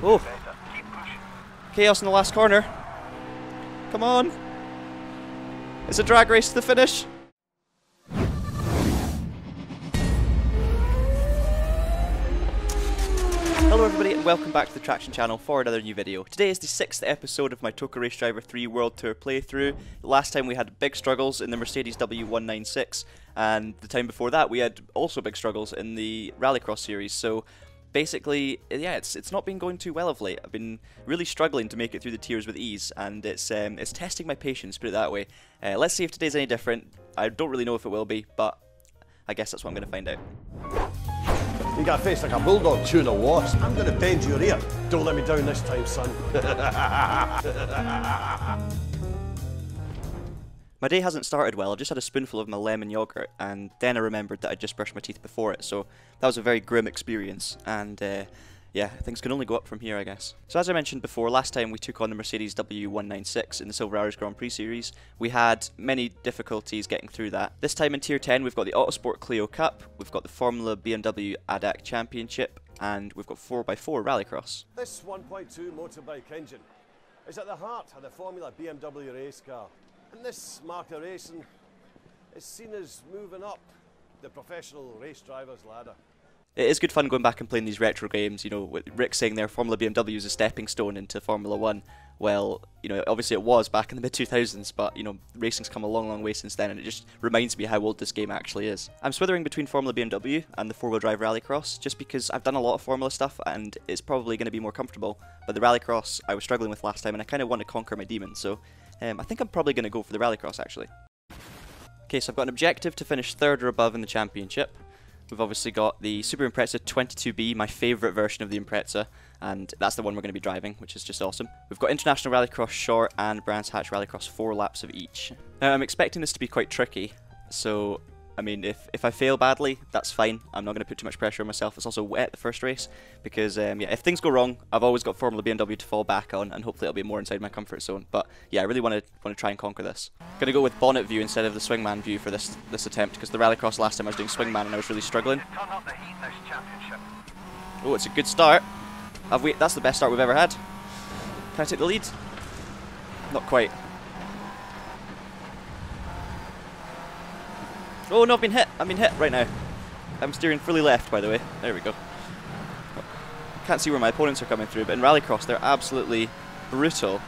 Oh! Chaos in the last corner. Come on! It's a drag race to the finish! Hello everybody and welcome back to the Traxion channel for another new video. Today is the 6th episode of my TOCA Race Driver 3 World Tour playthrough. Last time we had big struggles in the Mercedes W196, and the time before that we had also big struggles in the rallycross series. So basically, yeah, it's not been going too well of late. I've been really struggling to make it through the tiers with ease, and it's testing my patience, put it that way. Let's see if today's any different. I don't really know if it will be, but I guess that's what I'm going to find out. You got a face like a bulldog chewing a wasp. I'm going to bend your ear. Don't let me down this time, son. My day hasn't started well. I've just had a spoonful of my lemon yoghurt, and then I remembered that I'd just brushed my teeth before it, so that was a very grim experience, and yeah, things can only go up from here, I guess. So as I mentioned before, last time we took on the Mercedes W196 in the Silver Arrows Grand Prix series. We had many difficulties getting through that. This time in Tier 10 we've got the Autosport Clio Cup, we've got the Formula BMW ADAC Championship, and we've got 4x4 Rallycross. This 1.2 motorbike engine is at the heart of the Formula BMW race car. And this mark of racing is seen as moving up the professional race driver's ladder. It is good fun going back and playing these retro games, you know, with Rick saying there Formula BMW is a stepping stone into Formula 1. Well, you know, obviously it was back in the mid-2000s, but, you know, racing's come a long, long way since then, and it just reminds me how old this game actually is. I'm swithering between Formula BMW and the four-wheel drive Rallycross, just because I've done a lot of Formula stuff, and it's probably going to be more comfortable, but the Rallycross I was struggling with last time, and I kind of want to conquer my demons, so I think I'm probably going to go for the Rallycross, actually. Okay, so I've got an objective to finish 3rd or above in the championship. We've obviously got the Super Impreza 22B, my favourite version of the Impreza, and that's the one we're going to be driving, which is just awesome. We've got International Rallycross Short and Brands Hatch Rallycross 4 laps of each. Now, I'm expecting this to be quite tricky, so, I mean, if I fail badly, that's fine. I'm not going to put too much pressure on myself. It's also wet the first race, because, yeah, if things go wrong, I've always got Formula BMW to fall back on, and hopefully it'll be more inside my comfort zone. But, yeah, I really want to try and conquer this. Going to go with bonnet view instead of the swingman view for this attempt, because the Rallycross last time I was doing swingman and I was really struggling. Oh, it's a good start. That's the best start we've ever had. Can I take the lead? Not quite. Oh no, I've been hit. I'm being hit right now. I'm steering fully left, by the way. There we go. Can't see where my opponents are coming through, but in Rallycross they're absolutely brutal.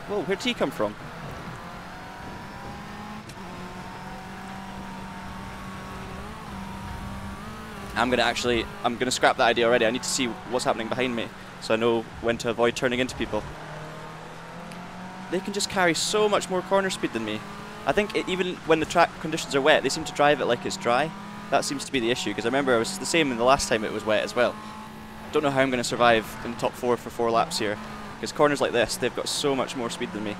Whoa, where did he come from? I'm gonna scrap that idea already. I need to see what's happening behind me, so I know when to avoid turning into people. They can just carry so much more corner speed than me. I think even when the track conditions are wet, they seem to drive it like it's dry. That seems to be the issue, because I remember it was the same in the last time it was wet as well. Don't know how I'm going to survive in the top 4 for 4 laps here, because corners like this, they've got so much more speed than me.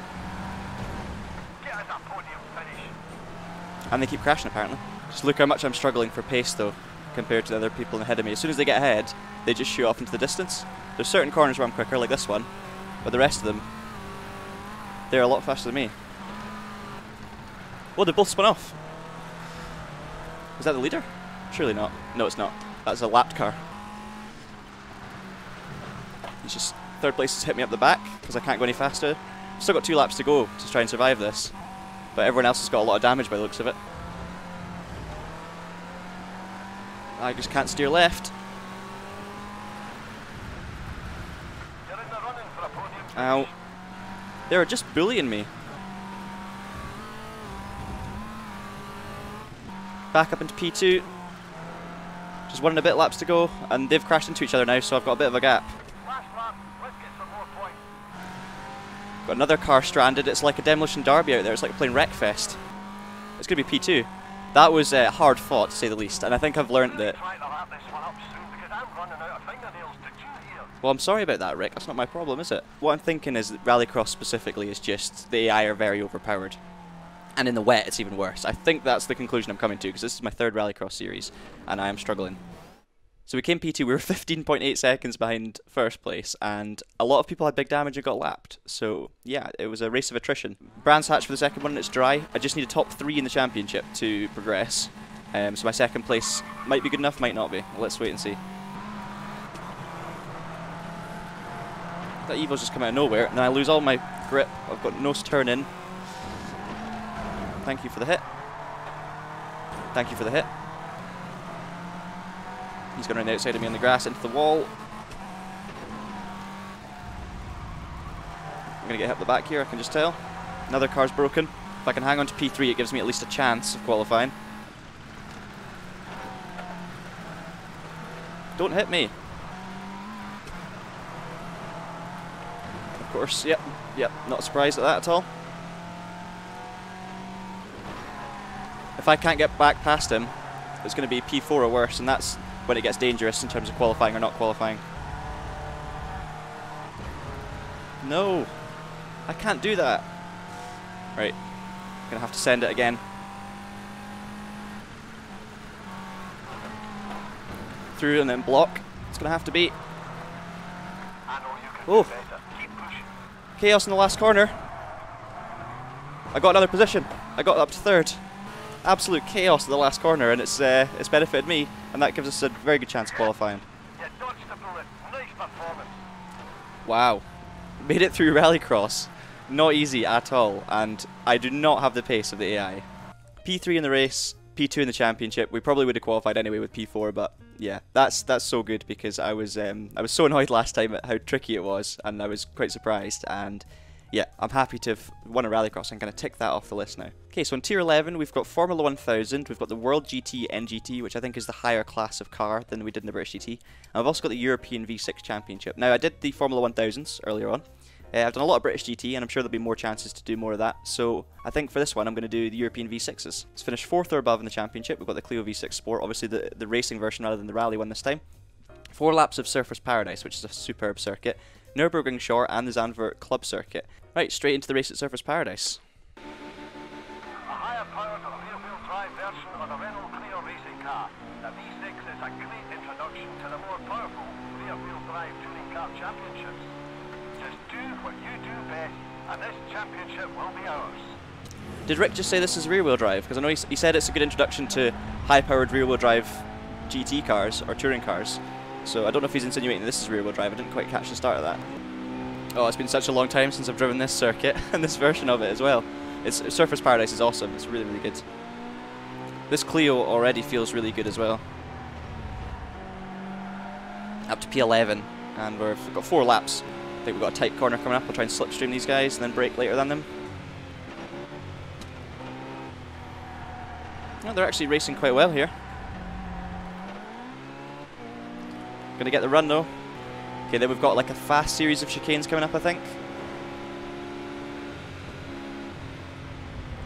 And they keep crashing apparently. Just look how much I'm struggling for pace though, compared to the other people ahead of me. As soon as they get ahead, they just shoot off into the distance. There's certain corners where I'm quicker, like this one, but the rest of them, they're a lot faster than me. Oh, they both spun off. Is that the leader? Surely not. No, it's not. That's a lapped car. He's just, 3rd place has hit me up the back because I can't go any faster. Still got 2 laps to go to try and survive this, but everyone else has got a lot of damage by the looks of it. I just can't steer left. Ow. They're just bullying me. Back up into P2. Just 1 and a bit laps to go, and they've crashed into each other now, so I've got a bit of a gap. Got another car stranded. It's like a demolition derby out there. It's like playing Wreckfest. It's going to be P2. That was hard fought, to say the least, and I think I've learned that. Well, I'm sorry about that, Rick. That's not my problem, is it? What I'm thinking is that Rallycross specifically is just the AI are very overpowered. And in the wet, it's even worse. I think that's the conclusion I'm coming to, because this is my 3rd Rallycross series, and I am struggling. So we came P2, we were 15.8 seconds behind 1st place, and a lot of people had big damage and got lapped. So, yeah, it was a race of attrition. Brands Hatch for the 2nd one, and it's dry. I just need a top 3 in the championship to progress. So my 2nd place might be good enough, might not be. Let's wait and see. That Evo's just come out of nowhere, and then I lose all my grip. I've got no turn in. Thank you for the hit. Thank you for the hit. He's going around the outside of me on the grass into the wall. I'm going to get hit at the back here, I can just tell. Another car's broken. If I can hang on to P3, it gives me at least a chance of qualifying. Don't hit me. Of course, yep, not surprised at that at all. If I can't get back past him, it's going to be P4 or worse, and that's when it gets dangerous in terms of qualifying or not qualifying. No, I can't do that. Right, gonna have to send it again. Through and then block. It's gonna have to be. Oh, chaos in the last corner. I got another position. I got up to third. Absolute chaos in the last corner, and it's benefited me, and that gives us a very good chance of qualifying. Wow, made it through rallycross. Not easy at all, and I do not have the pace of the AI. P3 in the race, P2 in the championship. We probably would have qualified anyway with P4, but yeah, that's so good because I was so annoyed last time at how tricky it was, and I was quite surprised. And yeah, I'm happy to have won a rallycross. I'm going to tick that off the list now. Okay, so in Tier 11, we've got Formula 1000, we've got the World GT NGT, which I think is the higher class of car than we did in the British GT. And I've also got the European V6 Championship. Now, I did the Formula 1000s earlier on. I've done a lot of British GT, and I'm sure there'll be more chances to do more of that. So I think for this one, I'm going to do the European V6s. Let's finish 4th or above in the championship. We've got the Clio V6 Sport, obviously the racing version rather than the rally one this time. 4 laps of Surfers Paradise, which is a superb circuit. Nürburgring Shore and the Zandvoort Club Circuit. Right, straight into the race at Surfers Paradise. A higher powered rear-wheel drive version of the Renault Clio racing car. The V6 is a great introduction to the more powerful rear-wheel drive touring car championships. Just do what you do best, and this championship will be ours. Did Rick just say this is rear-wheel drive? Because I know he said it's a good introduction to high-powered rear-wheel drive GT cars or touring cars. So I don't know if he's insinuating this is rear-wheel drive. I didn't quite catch the start of that. Oh, it's been such a long time since I've driven this circuit and this version of it as well. Surfers Paradise is awesome. It's really, really good. This Clio already feels really good as well. Up to P11, and we've got 4 laps. I think we've got a tight corner coming up. I'll try and slipstream these guys and then brake later than them. Oh, they're actually racing quite well here. Gonna get the run though. Okay, then we've got like a fast series of chicanes coming up, I think.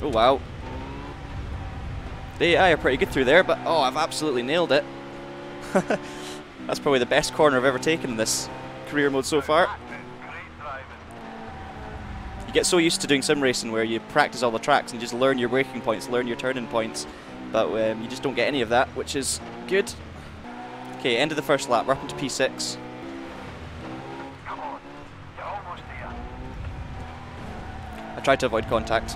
Oh wow. The AI are pretty good through there, but oh, I've absolutely nailed it. That's probably the best corner I've ever taken in this career mode so far. You get so used to doing sim racing where you practice all the tracks and just learn your braking points, learn your turning points, but you just don't get any of that, which is good. Okay, end of the first lap, we're up into P6. Come on, you're almost there. I tried to avoid contact.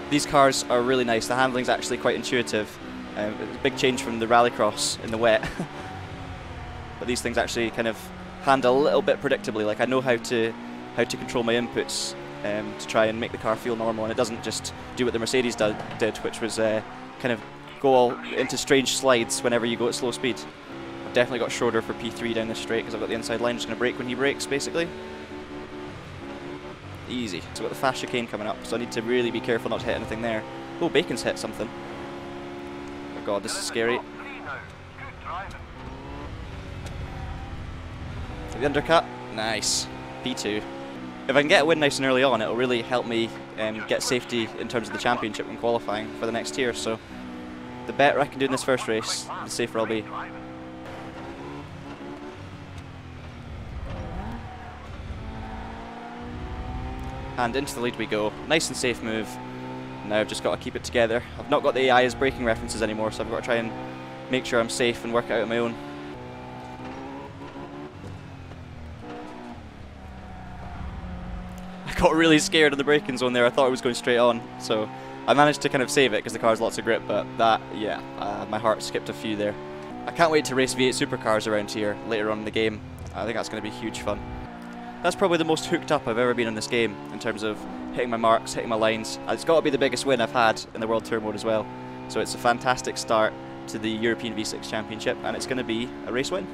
These cars are really nice, the handling's actually quite intuitive. It's a big change from the rallycross in the wet. But these things actually kind of handle a little bit predictably, like I know how to control my inputs to try and make the car feel normal, and it doesn't just do what the Mercedes did, which was kind of go all into strange slides whenever you go at slow speed. I've definitely got Schroeder for P3 down this straight because I've got the inside line, just going to brake when he brakes basically. Easy. So I've got the fast chicane coming up, so I need to really be careful not to hit anything there. Oh, Bacon's hit something. Oh god, this is scary. The undercut, nice. P2. If I can get a win nice and early on, it'll really help me get safety in terms of the championship and qualifying for the next tier. So the better I can do in this first race, the safer I'll be. And into the lead we go. Nice and safe move. Now I've just got to keep it together. I've not got the AI as braking references anymore, so I've got to try and make sure I'm safe and work it out on my own. I got really scared in the braking zone there. I thought I was going straight on, so I managed to kind of save it because the car's lots of grip, but that, yeah, my heart skipped a few there. I can't wait to race V8 supercars around here later on in the game. I think that's going to be huge fun. That's probably the most hooked up I've ever been on this game in terms of hitting my marks, hitting my lines. It's got to be the biggest win I've had in the World Tour mode as well. So it's a fantastic start to the European V6 Championship, and it's going to be a race win.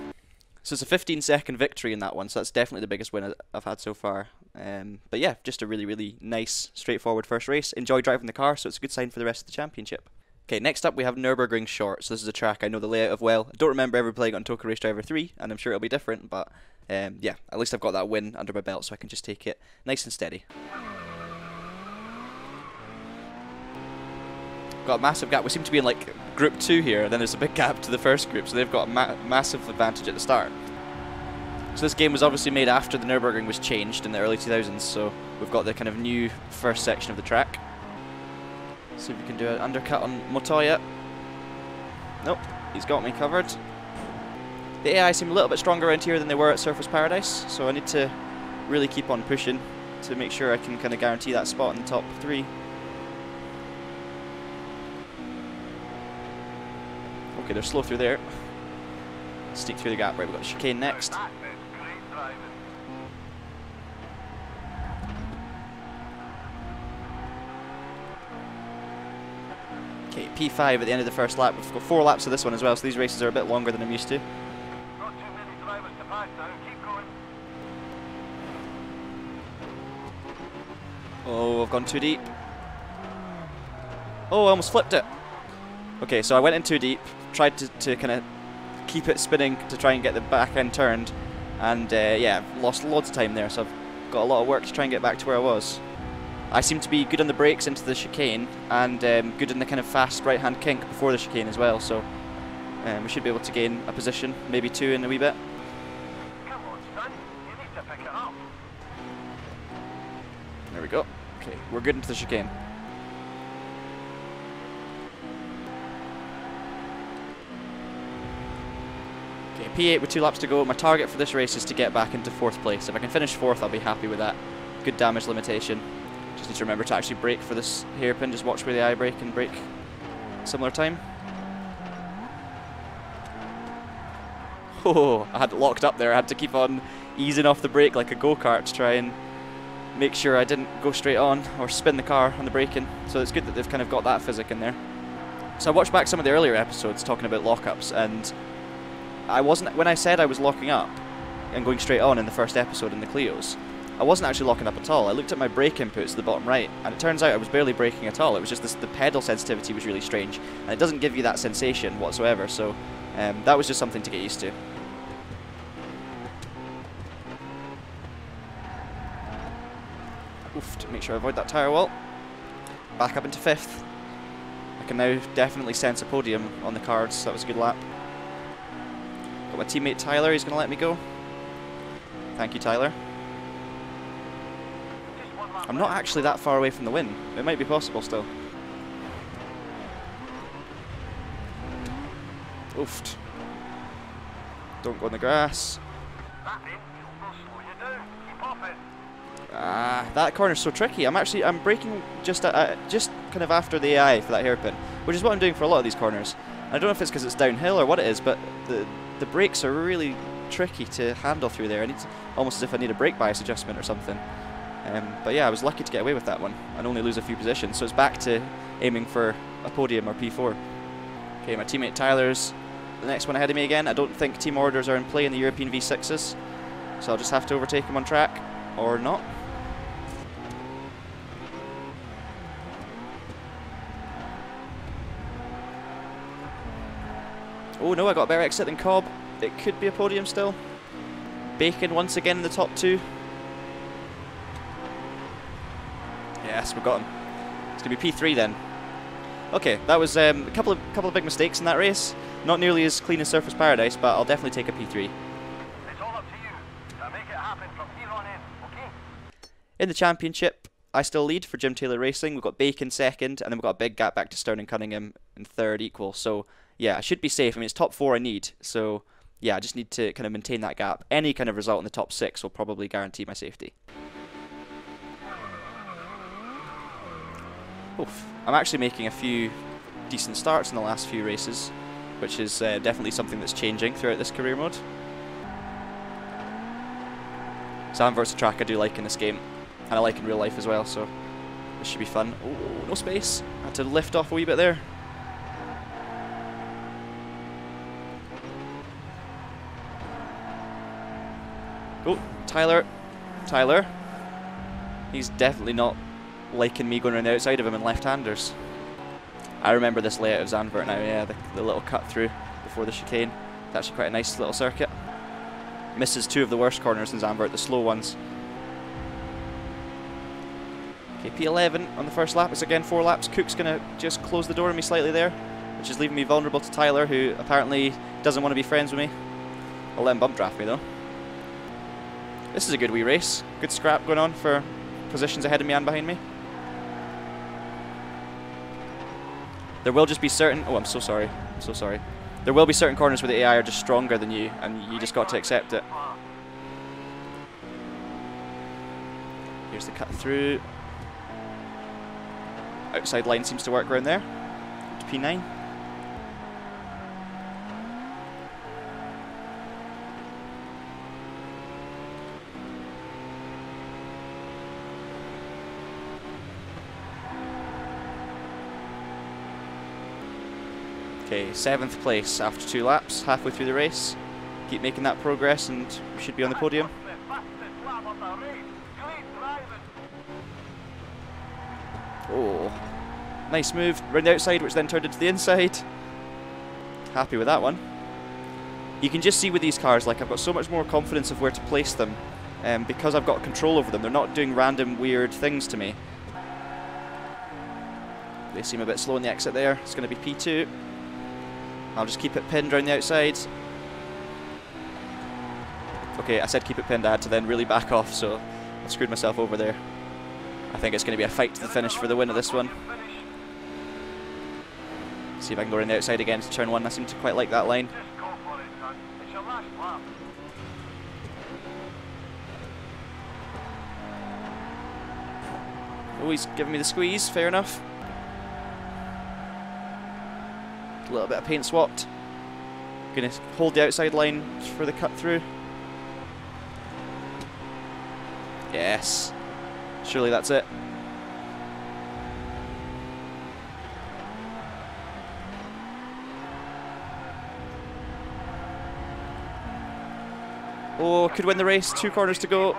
So it's a 15-second victory in that one, so that's definitely the biggest win I've had so far. But yeah, just a really, really nice, straightforward first race. Enjoy driving the car, so it's a good sign for the rest of the championship. Okay, next up we have Nürburgring Short. So this is a track I know the layout of well. I don't remember ever playing on TOCA Race Driver 3, and I'm sure it'll be different, but yeah, at least I've got that win under my belt, so I can just take it nice and steady. Got a massive gap. We seem to be in like Group 2 here, and then there's a big gap to the first group, so they've got a massive advantage at the start. So this game was obviously made after the Nürburgring was changed in the early 2000s, so we've got the kind of new first section of the track. See if we can do an undercut on Montoya. Nope, he's got me covered. The AI seem a little bit stronger around here than they were at Surfers Paradise, so I need to really keep on pushing to make sure I can kind of guarantee that spot in the top 3. Okay, they're slow through there. Sneak through the gap. Right, we've got the chicane next. Okay, P5 at the end of the first lap. We've got 4 laps of this one as well, so these races are a bit longer than I'm used to. Not too many drivers to pass now. Keep going. Oh, I've gone too deep. Oh, I almost flipped it. Okay, so I went in too deep, tried to kind of keep it spinning to try and get the back end turned, and yeah, lost loads of time there, so I've got a lot of work to try and get back to where I was. I seem to be good on the brakes into the chicane, and good in the kind of fast right-hand kink before the chicane as well, so we should be able to gain a position, maybe 2 in a wee bit. Come on, son. You need to pick it up. There we go. Okay, we're good into the chicane. Okay, P8 with 2 laps to go. My target for this race is to get back into 4th place. If I can finish 4th, I'll be happy with that. Good damage limitation. Just need to remember to actually brake for this hairpin. Just watch where the eye brake and brake. Similar time. Oh, I had it locked up there. I had to keep on easing off the brake like a go-kart to try and make sure I didn't go straight on or spin the car on the braking. So it's good that they've kind of got that physic in there. So I watched back some of the earlier episodes talking about lockups, and I wasn't, when I said I was locking up and going straight on in the first episode in the Clios, I wasn't actually locking up at all. I looked at my brake inputs at the bottom right, and it turns out I was barely braking at all. It was just the pedal sensitivity was really strange, and it doesn't give you that sensation whatsoever, so that was just something to get used to. Oof, to make sure I avoid that tyre wall. Back up into 5th. I can now definitely sense a podium on the cards, so that was a good lap. Got my teammate Tyler, he's going to let me go. Thank you, Tyler. I'm not actually that far away from the win. It might be possible still. Oofed. Don't go in the grass. Ah, that corner's so tricky. I'm braking just kind of after the AI for that hairpin, which is what I'm doing for a lot of these corners. I don't know if it's because it's downhill or what it is, but the brakes are really tricky to handle through there. Almost as if I need a brake bias adjustment or something. But yeah, I was lucky to get away with that one and only lose a few positions, so it's back to aiming for a podium or P4. Okay, my teammate Tyler's the next one ahead of me again. I don't think team orders are in play in the European V6s, so I'll just have to overtake him on track, or not. Oh no, I got a better exit than Cobb. It could be a podium still. Bacon once again in the top 2. Yes, we got him. It's going to be P3 then. Okay, that was a couple of big mistakes in that race. Not nearly as clean as Surfers Paradise, but I'll definitely take a P3. It's all up to you to make it happen from here on in, okay? In the championship, I still lead for Jim Taylor Racing. We've got Bacon 2nd, and then we've got a big gap back to Stern and Cunningham in 3rd equal. So yeah, I should be safe. I mean, it's top 4 I need. So yeah, I just need to kind of maintain that gap. Any kind of result in the top 6 will probably guarantee my safety. Oof. I'm actually making a few decent starts in the last few races, which is definitely something that's changing throughout this career mode. Zandvoort's a track I do like in this game, and I like in real life as well, so this should be fun. Oh, no space. I had to lift off a wee bit there. Oh, Tyler. He's definitely not liking me going around the outside of him in left-handers. I remember this layout of Zandvoort now, yeah, the little cut through before the chicane. It's actually quite a nice little circuit. Misses 2 of the worst corners in Zandvoort, the slow ones. Okay, P11 on the first lap. It's again 4 laps. Cook's going to just close the door on me slightly there, which is leaving me vulnerable to Tyler, who apparently doesn't want to be friends with me. I'll let him bump draft me though. This is a good wee race. Good scrap going on for positions ahead of me and behind me. There will just be certain... Oh, I'm so sorry. I'm so sorry. There will be certain corners where the AI are just stronger than you, and you just got to accept it. Here's the cut through. Outside line seems to work around there. To P9. Okay, 7th place after 2 laps, halfway through the race. Keep making that progress and we should be on the podium. Oh, nice move round the outside, which then turned into the inside. Happy with that one. You can just see with these cars, like, I've got so much more confidence of where to place them, because I've got control over them. They're not doing random weird things to me. They seem a bit slow on the exit there. It's going to be P2. I'll just keep it pinned around the outside. Okay, I said keep it pinned. I had to then really back off, so I screwed myself over there. I think it's going to be a fight to the finish for the win of this one. See if I can go around the outside again to turn 1. I seem to quite like that line. Oh, he's giving me the squeeze. Fair enough. A little bit of paint swapped. Gonna hold the outside line for the cut through. Yes. Surely that's it. Oh, could win the race. 2 corners to go.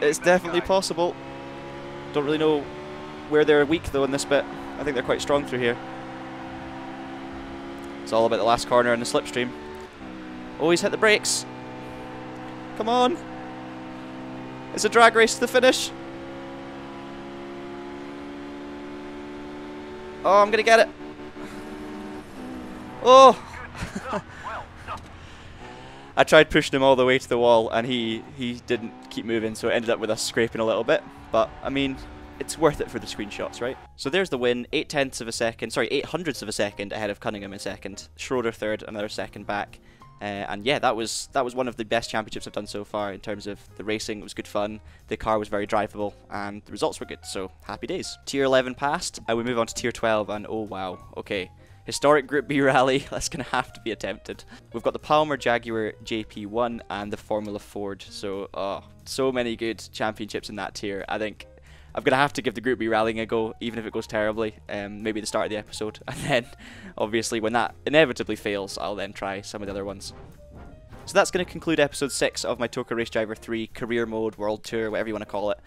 It's definitely possible. Don't really know where they're weak though in this bit. I think they're quite strong through here. It's all about the last corner and the slipstream. Oh, he's hit the brakes. Come on. It's a drag race to the finish. Oh, I'm going to get it. Oh. I tried pushing him all the way to the wall and he didn't keep moving, so it ended up with us scraping a little bit. But, I mean, it's worth it for the screenshots, right? So there's the win, 8/10 of a second, sorry, 8/100 of a second ahead of Cunningham in second. Schroeder third, another second back. And yeah, that was one of the best championships I've done so far in terms of the racing. It was good fun, the car was very drivable, and the results were good, so happy days. Tier 11 passed, we move on to Tier 12, and oh wow, okay. Historic Group B rally, that's going to have to be attempted. We've got the Palmer Jaguar JP1 and the Formula Ford, so so many good championships in that tier. I think I'm going to have to give the Group B rallying a go, even if it goes terribly, maybe the start of the episode, and then, obviously, when that inevitably fails, I'll then try some of the other ones. So that's going to conclude episode 6 of my TOCA Race Driver 3 Career Mode, World Tour, whatever you want to call it,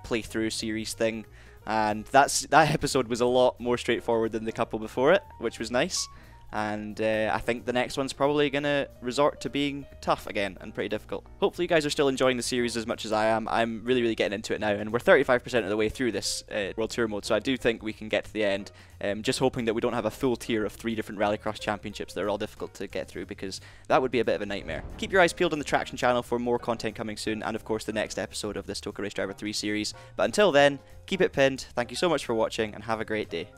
playthrough series thing, and that episode was a lot more straightforward than the couple before it, which was nice. And I think the next one's probably going to resort to being tough again and pretty difficult. Hopefully you guys are still enjoying the series as much as I am. I'm really getting into it now, and we're 35% of the way through this World Tour mode, so I do think we can get to the end. Just hoping that we don't have a full tier of 3 different rallycross championships that are all difficult to get through, because that would be a bit of a nightmare. Keep your eyes peeled on the Traxion channel for more content coming soon, and of course the next episode of this TOCA Race Driver 3 series. But until then, keep it pinned, thank you so much for watching, and have a great day.